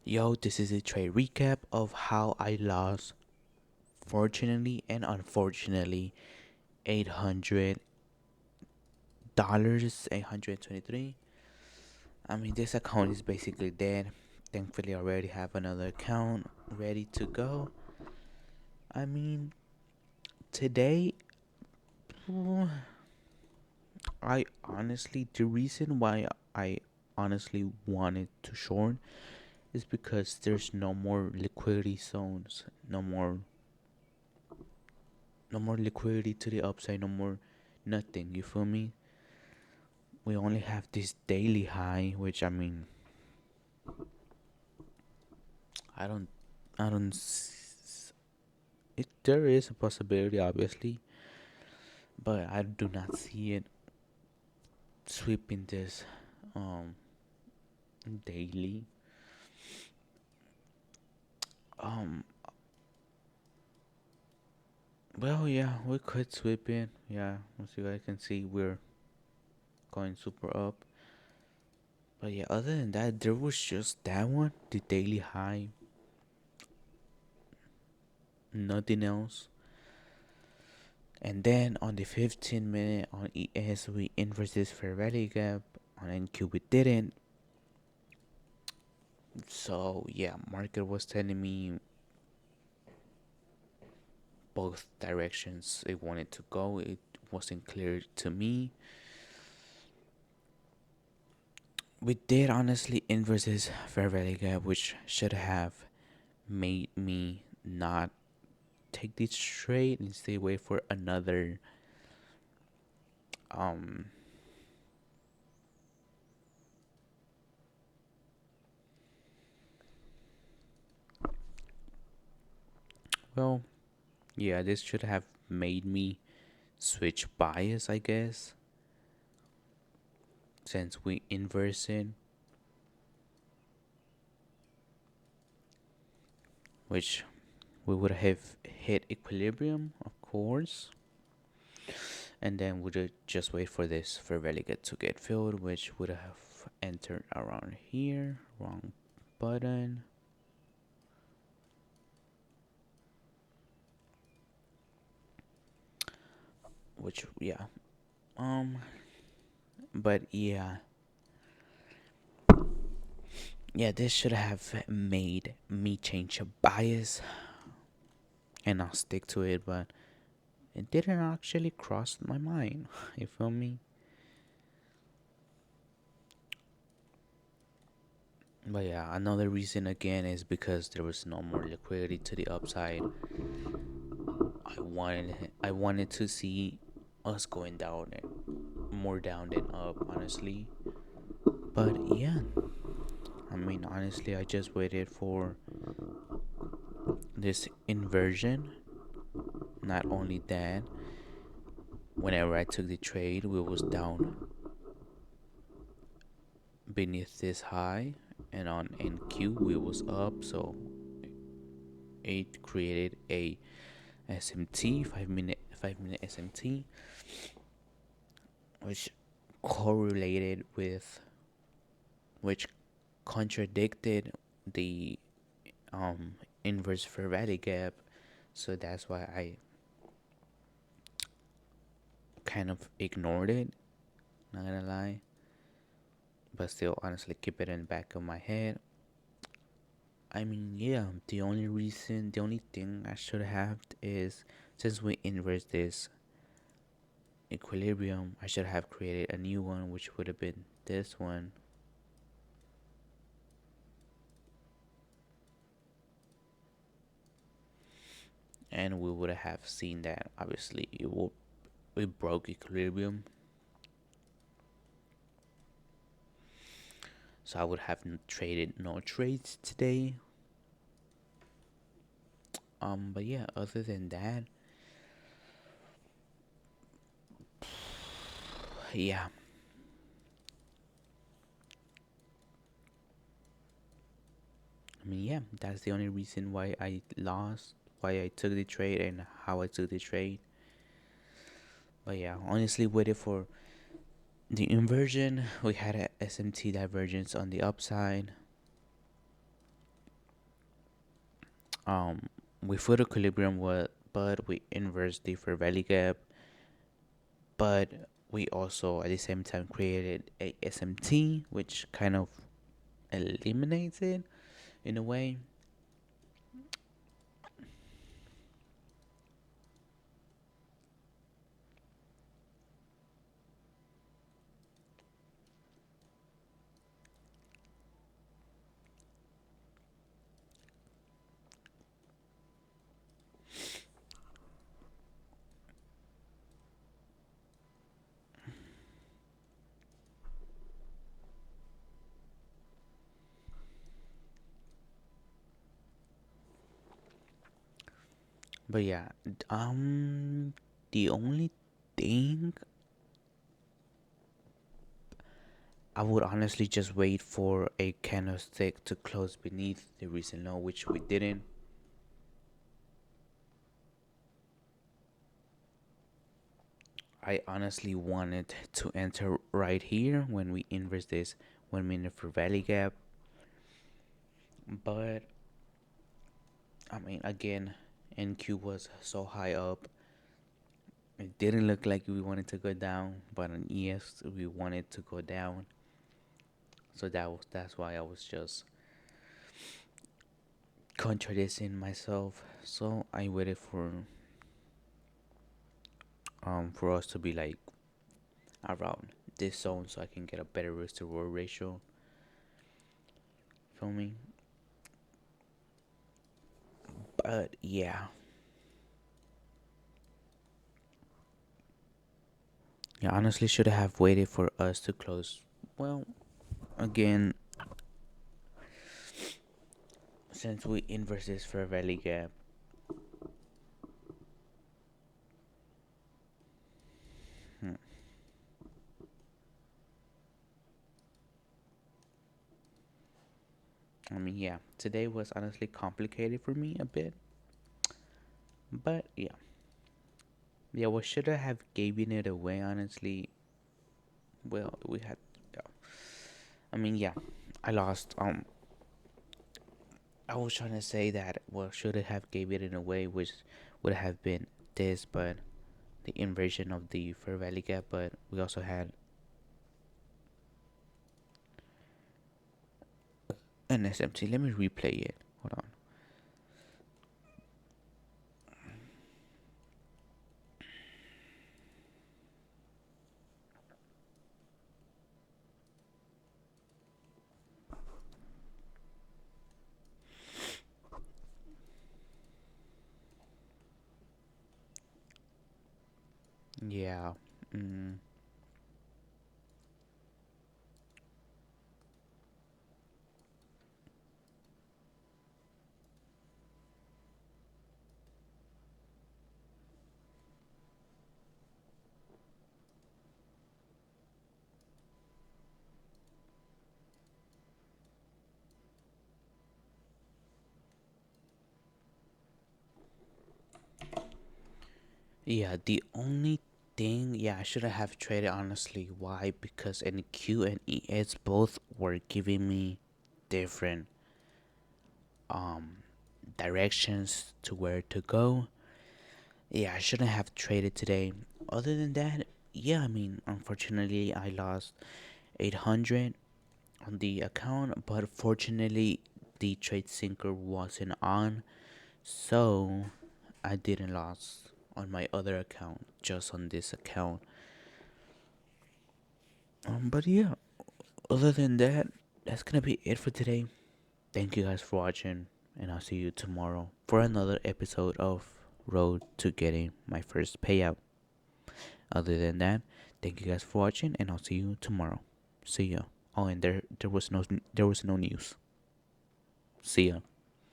Yo, this is a trade recap of how I lost, fortunately and unfortunately, $800, 823. I mean, this account is basically dead. Thankfully, I already have another account ready to go. I mean, today, the reason why I honestly wanted to short is because there's no more liquidity zones, no more liquidity to the upside, no more nothing. You feel me? We only have this daily high, which I mean, I don't, I don't. It there is a possibility, obviously, but I do not see it sweeping this um daily. Um, well, yeah, we could sweep it. Yeah, as you guys can see, we're going super up. But yeah, other than that, there was just that one, the daily high, nothing else. And then on the 15 minute on ES, we inverted fair value gap. On NQ, we didn't. So yeah, market was telling me both directions it wanted to go. It wasn't clear to me. We did honestly inverse this fair value gap, which should have made me not take this trade and stay away for another um well, yeah, this should have made me switch bias, I guess, since we inverse it, which we would have hit equilibrium, of course, and then would just wait for this fair value gap to get filled, which would have entered around here. Wrong button. Which yeah, um, but yeah, this should have made me change a bias, and I'll stick to it, but it didn't actually cross my mind. You feel me? But yeah, another reason again is because there was no more liquidity to the upside. I wanted to see us going down, more down than up, honestly. But yeah, I mean, honestly, I just waited for this inversion. Not only that, whenever I took the trade, we was down beneath this high, and on NQ we was up, so it created a SMT, 5 minute SMT, which correlated with, which contradicted the inverse fair value gap. So that's why I kind of ignored it, not gonna lie, but still honestly keep it in the back of my head. I mean, yeah, the only thing I should have is, since we inverse this equilibrium, I should have created a new one, which would have been this one. And we would have seen that obviously it broke equilibrium. So I would have traded no trades today. But yeah, other than that, yeah. I mean, yeah, that's the only reason why I lost, why I took the trade, and how I took the trade. But yeah, honestly, waited for the inversion. We had a SMT divergence on the upside. Um, we put equilibrium, but we inverse the fair value gap, but we also at the same time created a SMT, which kind of eliminates it in a way. But yeah, the only thing I would honestly just wait for a candlestick to close beneath the recent low, which we didn't. I honestly wanted to enter right here when we inverse this 1 minute for value gap, but I mean again, NQ was so high up. It didn't look like we wanted to go down, but on ES we wanted to go down. So that's why I was just contradicting myself. So I waited for us to be like around this zone so I can get a better risk to reward ratio. Feel me? But yeah. Yeah, honestly should have waited for us to close. Well, again, since we inverse this fair value gap, hmm, I mean, yeah, today was honestly complicated for me a bit, but yeah, we should have given it away. Honestly, well, we had, yeah. I mean, yeah, I lost. I was trying to say that well, should have gave it in a way which would have been this, but the inversion of the fair value gap. But we also had an SMT. Let me replay it. Hold on. Yeah. Mm, yeah. The only thing, yeah, I should have traded honestly. Why? Because in Q and ES both were giving me different um directions to where to go. Yeah, I shouldn't have traded today. Other than that, yeah, I mean, unfortunately, I lost 800 on the account, but fortunately, the trade sinker wasn't on, so I didn't lose on my other account, just on this account. But yeah, other than that, that's gonna be it for today. Thank you guys for watching, and I'll see you tomorrow for another episode of Road to Getting My First Payout. Other than that, thank you guys for watching, and I'll see you tomorrow. See ya. Oh, and there was no news. See ya.